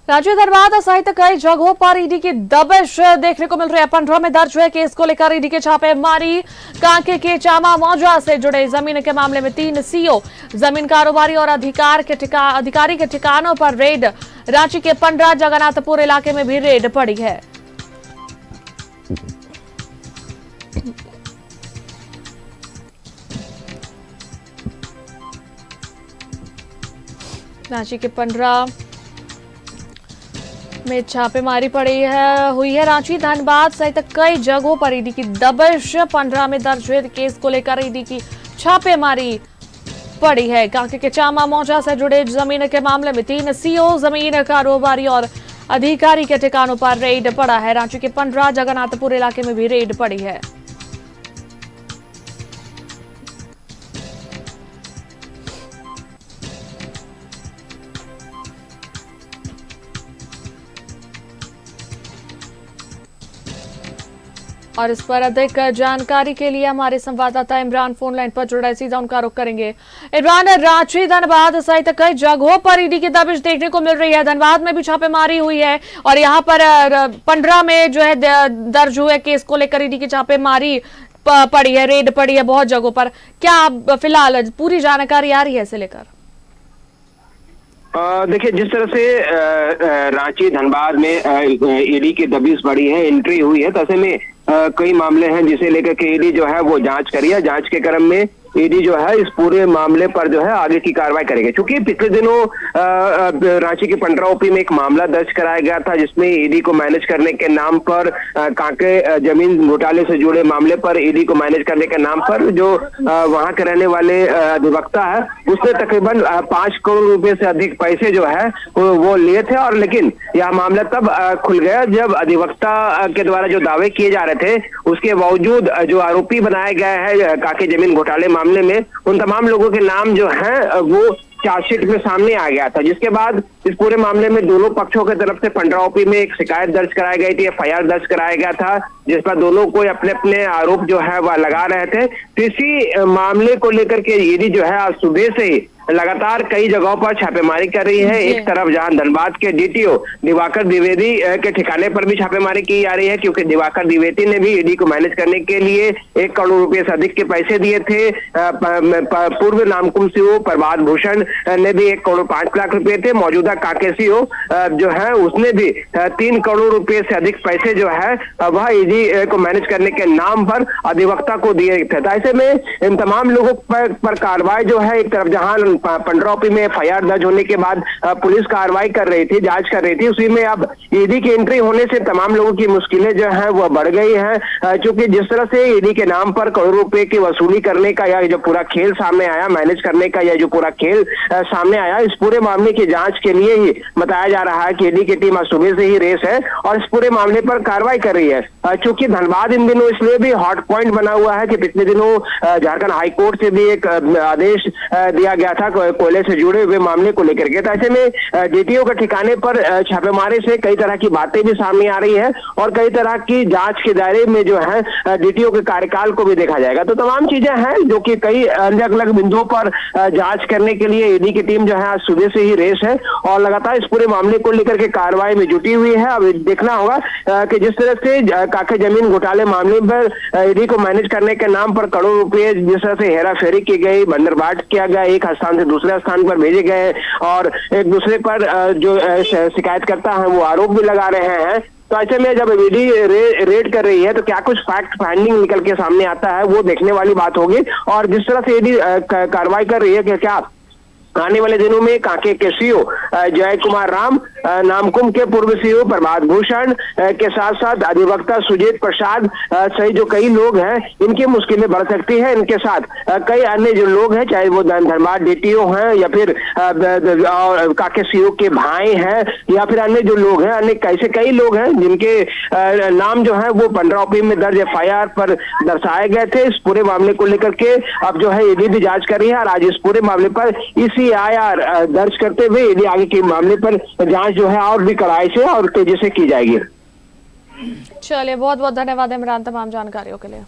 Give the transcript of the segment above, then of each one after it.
राज्य धनबाद सहित कई जगहों पर ईडी की दबिश देखने को मिल रही है। 15 में दर्ज हुए केस को लेकर ईडी के छापेमारी। कांके के चामा मौजा से जुड़े जमीन के मामले में 3 सीओ, जमीन कारोबारी और अधिकारी के ठिकानों पर रेड। रांची के पंडरा जगन्नाथपुर इलाके में भी रेड पड़ी है। रांची के पंडरा में छापेमारी हुई है। रांची, धनबाद सहित कई जगहों पर ईडी की दबिश। 15 में दर्ज हुए केस को लेकर ईडी की छापेमारी पड़ी है। कांके के चामा मौजा से जुड़े जमीन के मामले में 3 सीओ, जमीन कारोबारी और अधिकारी के ठिकानों पर रेड पड़ा है। रांची के पंडरा जगन्नाथपुर इलाके में भी रेड पड़ी है। और इस पर अधिक जानकारी के लिए हमारे संवाददाता इमरान फोन लाइन पर जुड़ा है, सीधा उनका रुख करेंगे। इमरान, रांची, धनबाद सहित कई जगहों पर ईडी की दबिश देखने को मिल रही है। धनबाद में भी छापेमारी हुई है और यहाँ पर 15 में जो है दर्ज हुए केस को लेकर ईडी की छापेमारी पड़ी है, रेड पड़ी है बहुत जगहों पर। क्या फिलहाल पूरी जानकारी आ रही है इसे लेकर? देखिए, जिस तरह से रांची धनबाद में ईडी की दबिश बढ़ी है, एंट्री हुई है, तो ऐसे में कई मामले हैं जिसे लेकर के ईडी जो है वो जांच करी है। जांच के क्रम में ईडी जो है इस पूरे मामले पर जो है आगे की कार्रवाई करेगी। क्योंकि पिछले दिनों रांची के पंडरा ओपी में एक मामला दर्ज कराया गया था, जिसमें ईडी को मैनेज करने के नाम पर कांके जमीन घोटाले से जुड़े मामले पर ईडी को मैनेज करने के नाम पर जो वहां के रहने वाले अधिवक्ता है, उसने तकरीबन 5 करोड़ रुपए से अधिक पैसे जो है वो लिए थे। और लेकिन यह मामला तब खुल गया जब अधिवक्ता के द्वारा जो दावे किए जा रहे थे, उसके बावजूद जो आरोपी बनाया गया है कांके जमीन घोटाले मामले में, उन तमाम लोगों के नाम जो हैं वो चार्जशीट में सामने आ गया था। जिसके बाद इस पूरे मामले में दोनों पक्षों की तरफ से पंडरा ओपी में एक शिकायत दर्ज कराई गई थी, एफआईआर दर्ज कराया गया था, जिस पर दोनों को अपने अपने आरोप जो है वह लगा रहे थे। तो इसी मामले को लेकर के ईडी जो है आज सुबह से ही लगातार कई जगहों पर छापेमारी कर रही है। एक तरफ जहां धनबाद के डीटीओ दिवाकर द्विवेदी के ठिकाने पर भी छापेमारी की जा रही है, क्योंकि दिवाकर द्विवेदी ने भी ईडी को मैनेज करने के लिए 1 करोड़ रुपए से अधिक के पैसे दिए थे। पूर्व नामकुम सीओ प्रभात भूषण ने भी 1 करोड़ 5 लाख रुपए थे। मौजूदा कांके सीओ जो है उसने भी 3 करोड़ रुपए से अधिक पैसे जो है वह ईडी को मैनेज करने के नाम पर अधिवक्ता को दिए थे। ऐसे में इन तमाम लोगों पर कार्रवाई जो है, एक तरफ जहां पंडरा ओपी में एफआईआर दर्ज होने के बाद पुलिस कार्रवाई कर रही थी, जांच कर रही थी, उसी में अब ईडी की एंट्री होने से तमाम लोगों की मुश्किलें जो है वो बढ़ गई हैं। क्योंकि जिस तरह से ईडी के नाम पर करोड़ों रुपए की वसूली करने का या जो पूरा खेल सामने आया, मैनेज करने का या जो पूरा खेल सामने आया, इस पूरे मामले की जांच के लिए ही बताया जा रहा है कि ईडी की टीम आज सुबह से ही रेस है और इस पूरे मामले पर कार्रवाई कर रही है। चूंकि धनबाद इन दिनों इसलिए भी हॉट पॉइंट बना हुआ है कि पिछले दिनों झारखंड हाईकोर्ट से भी एक आदेश दिया गया था कोयले से जुड़े हुए मामले को लेकर के। तो ऐसे में डीटीओ के ठिकाने पर छापेमारी से कई तरह की बातें भी सामने आ रही है और कई तरह की जांच के दायरे में जो है डीटीओ के कार्यकाल को भी देखा जाएगा। तो तमाम चीजें हैं जो कि कई अलग अलग बिंदुओं पर जांच करने के लिए ईडी की टीम जो है आज सुबह से ही रेस है और लगातार इस पूरे मामले को लेकर के कार्रवाई में जुटी हुई है। अब देखना होगा कि जिस तरह से कांके जमीन घोटाले मामले पर ईडी को मैनेज करने के नाम पर करोड़ रुपए जिस तरह से हेरा फेरी की गई, बंदरबाट किया गया, एक स्थान से दूसरे स्थान पर भेजे गए और एक दूसरे पर जो शिकायत करता है वो आरोप भी लगा रहे हैं। तो ऐसे में जब ईडी रेड कर रही है तो क्या कुछ फैक्ट फाइंडिंग निकल के सामने आता है वो देखने वाली बात होगी। और जिस तरह से ईडी कार्रवाई कर रही है कि क्या आने वाले दिनों में कांके के सीओ जय कुमार राम, नामकुम के पूर्व सीओ प्रभात भूषण के साथ साथ अधिवक्ता सुजीत प्रसाद सहित जो कई लोग हैं, इनकी मुश्किलें बढ़ सकती है। इनके साथ कई अन्य जो लोग हैं, चाहे वो धनबाद डीटीओ हैं या फिर कांके सीओ के भाई हैं या फिर अन्य जो लोग हैं, अन्य कैसे कई लोग हैं जिनके नाम जो है वो पंडरा ओपी में दर्ज एफआईआर पर दर्शाए गए थे। इस पूरे मामले को लेकर के अब जो है ईडी भी जांच कर रही है और आज इस पूरे मामले पर इसी एफआईआर दर्ज करते हुए यदि आगे के मामले पर जांच जो है और भी कड़ाई से और तेजी से की जाएगी। चलिए, बहुत बहुत धन्यवाद इमरान तमाम जानकारियों के लिए।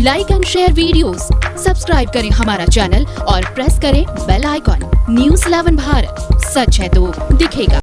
Like and share videos, subscribe करें हमारा चैनल और प्रेस करें बेल आइकॉन। News 11 भारत, सच है तो दिखेगा।